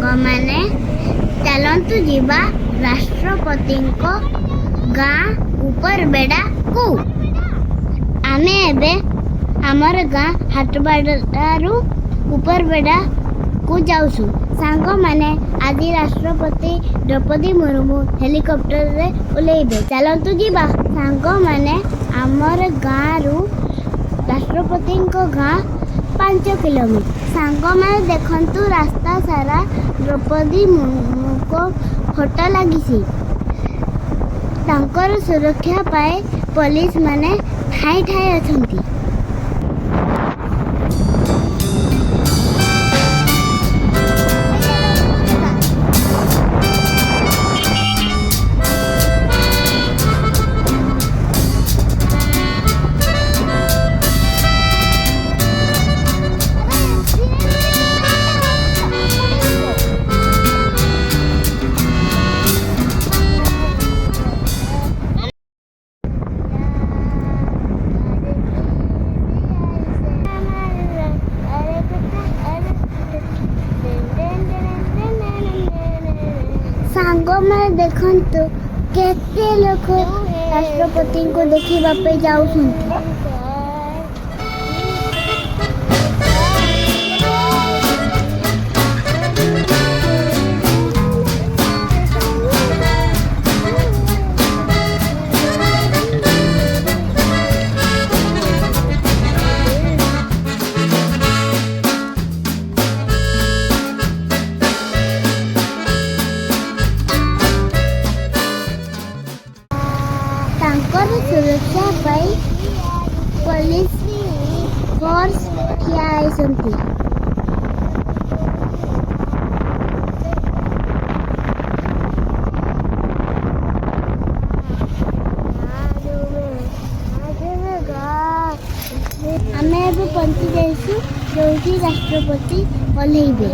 ସାଙ୍ଗମାନେ ଚାଲନ୍ତୁ ଯିବା ରାଷ୍ଟ୍ରପତିଙ୍କ ଗାଁ ଉପରବେଡ଼ାକୁ। ଆମେ ଏବେ ଆମର ଗାଁ ହାଟବାଡ଼ାରୁ ଉପରବେଡ଼ାକୁ ଯାଉଛୁ। ସାଙ୍ଗମାନେ ଆଜି ରାଷ୍ଟ୍ରପତି ଦ୍ରୌପଦୀ ମୁର୍ମୁ ହେଲିକପ୍ଟରରେ ଓହ୍ଲେଇବେ। ଚାଲନ୍ତୁ ଯିବା। ସାଙ୍ଗମାନେ ଆମର ଗାଁରୁ ରାଷ୍ଟ୍ରପତିଙ୍କ ଗାଁ 5 କିଲୋମିଟର। ସାଙ୍ଗମାନେ ଦେଖନ୍ତୁ ରାସ୍ତା ସାରା ଦ୍ରୌପଦୀ ମୁର୍ମୁଙ୍କ ଫଟୋ ଲାଗିଛି। ତାଙ୍କର ସୁରକ୍ଷା ପାଇଁ ପୋଲିସ ମାନେ ଠାଇ ଠାଇ ଅଛନ୍ତି। ସାଙ୍ଗମାନେ ଦେଖନ୍ତୁ କେତେ ଲୋକ ରାଷ୍ଟ୍ରପତିଙ୍କୁ ଦେଖିବା ପାଇଁ ଯାଉଛନ୍ତି। ତାଙ୍କର ସୁରକ୍ଷା ପାଇଁ ପୋଲିସ ଫୋର୍ସ ଠିଆ ହେଇଛନ୍ତି। ଆମେ ଏବେ ପହଞ୍ଚି ଯାଇଛୁ ଯୋଉଠି ରାଷ୍ଟ୍ରପତି ଓହ୍ଲେଇବେ।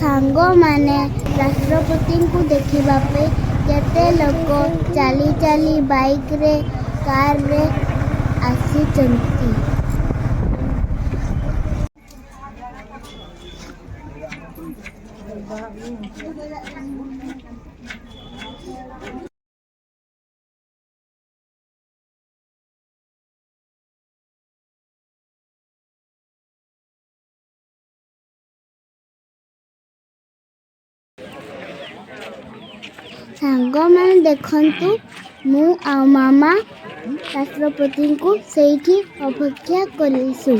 ସାଙ୍ଗମାନେ ରାଷ୍ଟ୍ରପତିଙ୍କୁ ଦେଖିବା ପାଇଁ କେତେ ଲୋକ ଚାଲି ଚାଲି ବାଇକରେ କାରରେ ଆସିଛନ୍ତି। ସାଙ୍ଗମାନେ ଦେଖନ୍ତୁ ମୁଁ ଆଉ ମାମା ରାଷ୍ଟ୍ରପତିଙ୍କୁ ସେଇଠି ଅପେକ୍ଷା କରିଛୁ।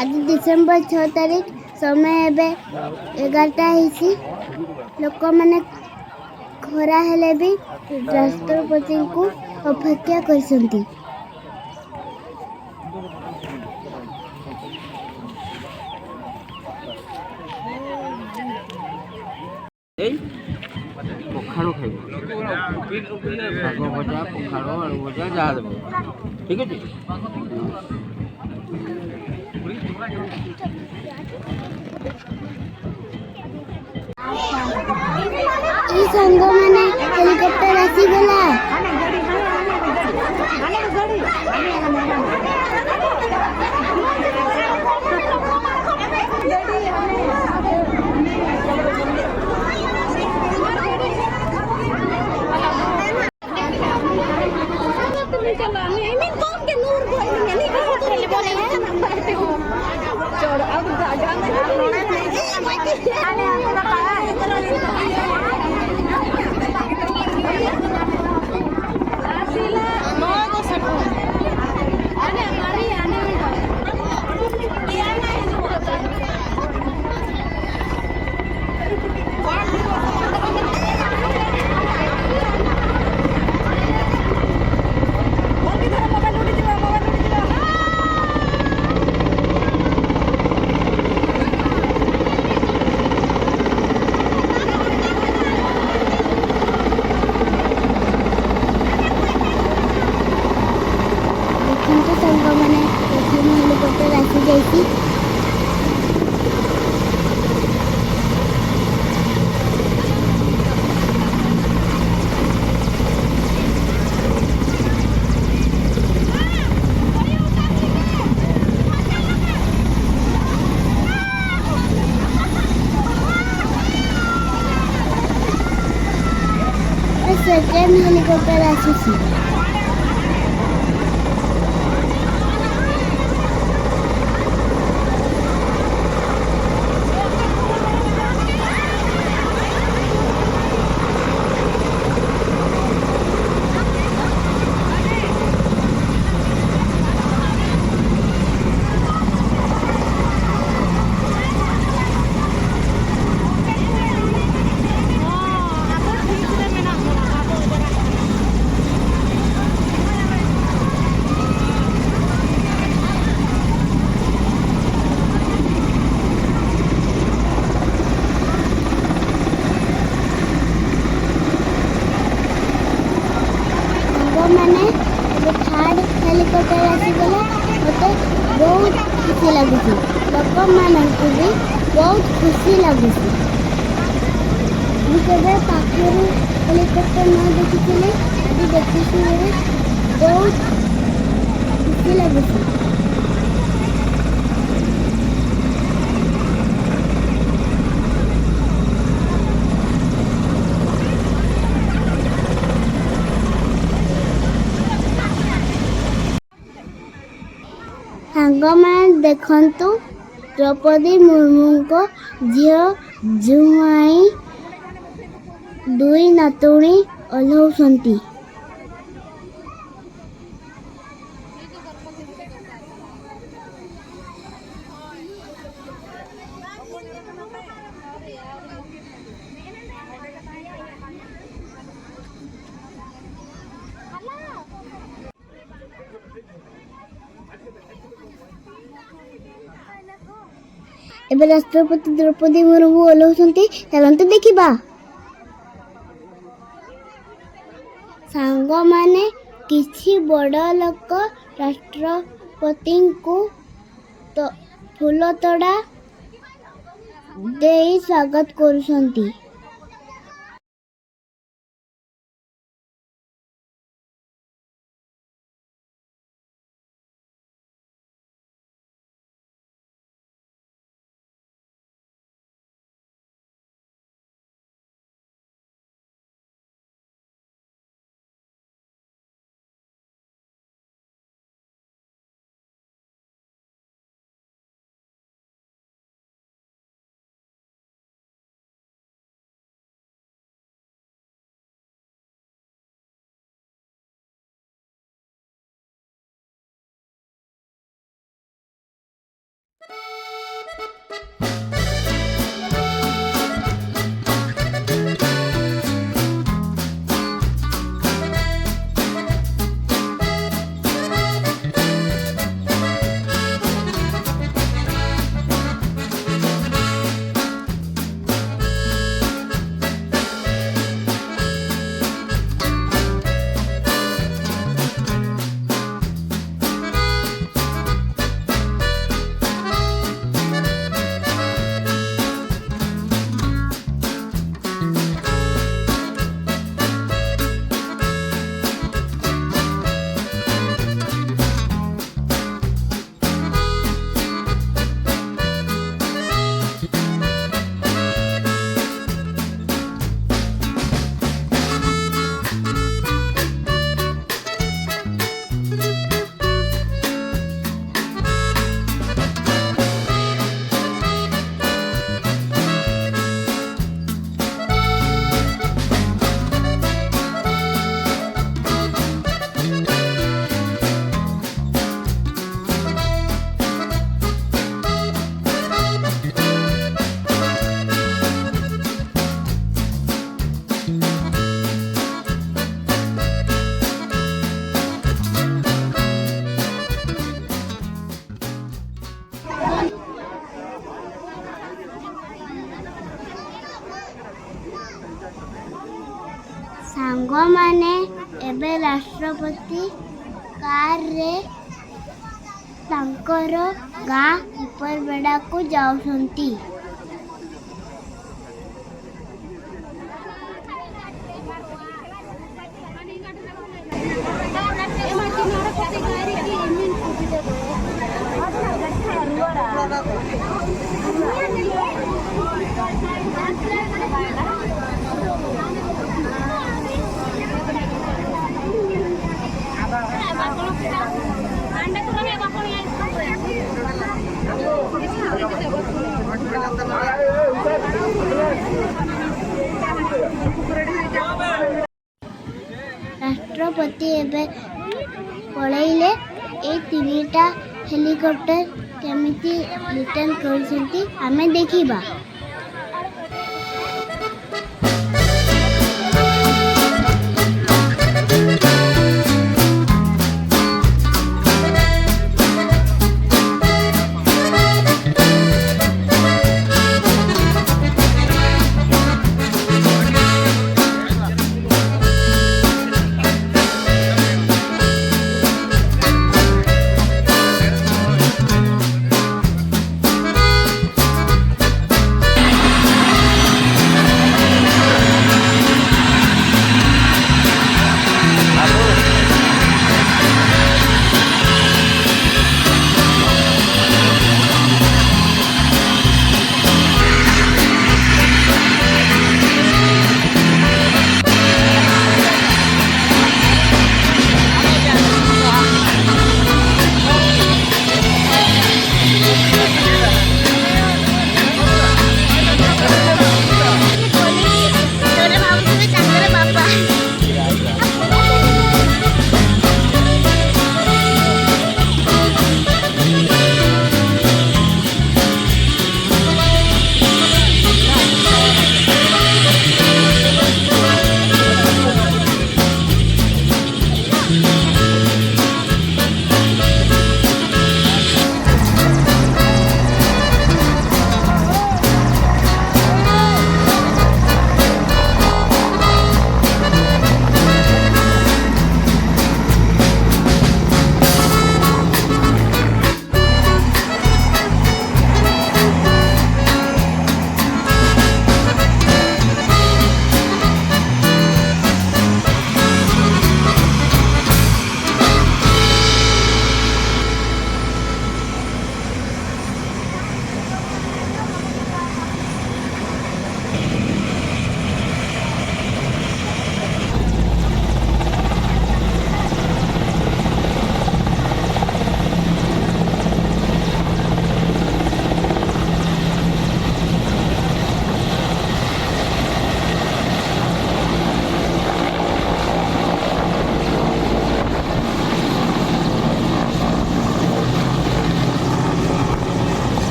ଆଜି ଡିସେମ୍ବର 6 ତାରିଖ, ସମୟ ଏବେ 11ଟା ହେଇଛି। ଲୋକମାନେ ଖରା ହେଲେ ବି ରାଷ୍ଟ୍ରପତିଙ୍କୁ ଅପେକ୍ଷା କରିଛନ୍ତି। ପଖାଳ ଖାଇବ, ଶାଗ ଭଜା, ପଖାଳ, ଆଳୁ ଭଜା ଯାହା ଦେବ, ଠିକ୍ ଅଛି। এই ସାଙ୍ଗମାନେ ହେଲିକପ୍ଟର ଆସିଗଲା। ହେଲିକପ୍ଟର ଆସିଯାଇଛି। सेकेंड हेलिकप्टर आसुची। मैंने थर्ड हेलिकप्टर आसीगला मत बहुत खुशी लगुच लोक मानू भी बहुत खुशी लगुच मुझे पाखर हेलिकप्टर न देखी आज देखी बहुत खुशी लगुच। सांगमान देखंतु द्रौपदी मुर्मू को झील जुआई दुई नातुणी ओह्लौसंती। एबे राष्ट्रपति द्रौपदी मुर्मू ओह्लौसंती चलंतु देखिबा। सांग माने किछि बड़ लोक राष्ट्रपति को तो फूलतोड़ा देई स्वागत करुसंती। सांग माने एबे राष्ट्रपति कार रे ତାଙ୍କର ଗାଁ ଉପରବେଡ଼ାକୁ ଯାଉଛନ୍ତି। ରାଷ୍ଟ୍ରପତି ଏବେ ପଳେଇଲେ। ଏଇ 3ଟା ହେଲିକପ୍ଟର କେମିତି ରିଟର୍ନ କରିଛନ୍ତି ଆମେ ଦେଖିବା।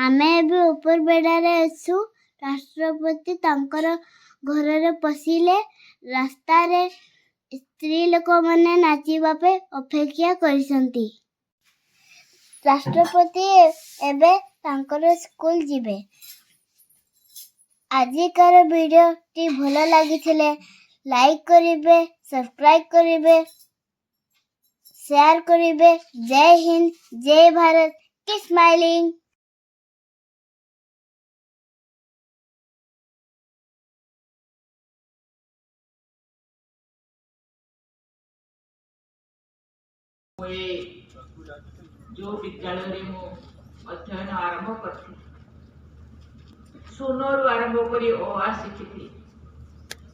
ଆମେ ଏବେ ଉପରବେଡ଼ାରେ ଅଛୁ। ରାଷ୍ଟ୍ରପତି ତାଙ୍କର ଘରରେ ପଶିଲେ। ରାସ୍ତାରେ ସ୍ତ୍ରୀ ଲୋକମାନେ ନାଚିବା ପାଇଁ ଅପେକ୍ଷା କରିଛନ୍ତି। ରାଷ୍ଟ୍ରପତି ଏବେ ତାଙ୍କର ସ୍କୁଲ ଯିବେ। ଆଜିକାର ଭିଡ଼ିଓଟି ଭଲ ଲାଗିଥିଲେ ଲାଇକ୍ କରିବେ, ସବସ୍କ୍ରାଇବ୍ କରିବେ, ସେୟାର କରିବେ। ଜୟ ହିନ୍ଦ, ଜୟ ଭାରତ, କି ସ୍ମାଇଲିଂ। जो विद्यालय अध्ययन आरंभ करती शून्य आरंभ कर अ शिखी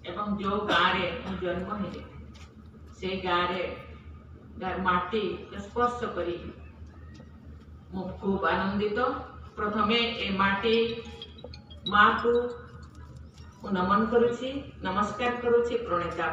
एवं जो गाँव में जन्म है से गाँव माटी स्पर्श करी मु खूब आनंदित। प्रथमे ए माटी माँ को नमन करुछि, नमस्कार करुछि, प्रणिता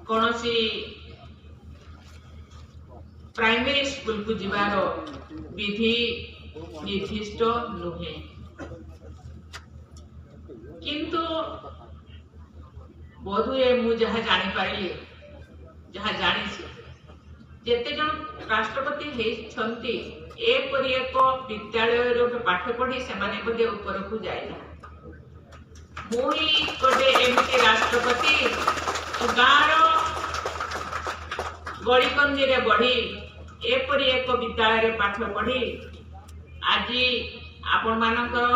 कौनसी प्राइमरी स्कूल को जीवार विधि निर्दिष्ट नुहे किंतु बोधुए मु जहाँ जानी पारिली जहाँ जानी जेते जन राष्ट्रपति हेछंती एपरि एक विद्यालय रो पाठ पढ़ी से माने बदे ऊपर को जाइना मुई कोडे एमती राष्ट्रपति गाँव गलिकंदी रे बढ़ी एपरि एक विद्यालय रे पाठ पढ़ी आज आपण मानकर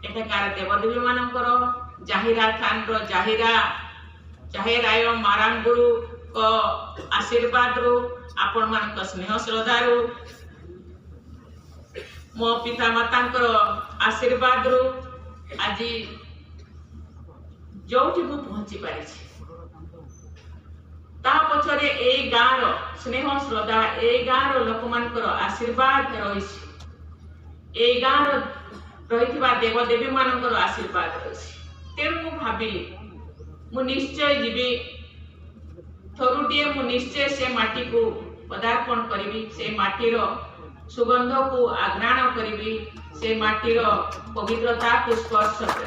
एठाकार देवदेवी मानकर जाहिरा खान रो जाहिराय मारांगुरु को आशीर्वाद रू आपण मानक स्नेह श्रद्धा रू मो पिता मातांकर आशीर्वाद रू आज जोठी मु पहुंची पारी ता पछरे ए गाँव रो स्नेह श्रद्धा ए गाँव रो लोक मानकर आशीर्वाद रही ए गाँव रो रही देवदेवी मानकर आशीर्वाद रही तेणु मु भाविली मु निश्चय जीवी थरुटिए मु निश्चय से माटी को पदार्पण करी से माटीर सुगंध को आघ्राण करी से माटीर पवित्रता को स्पर्श करी।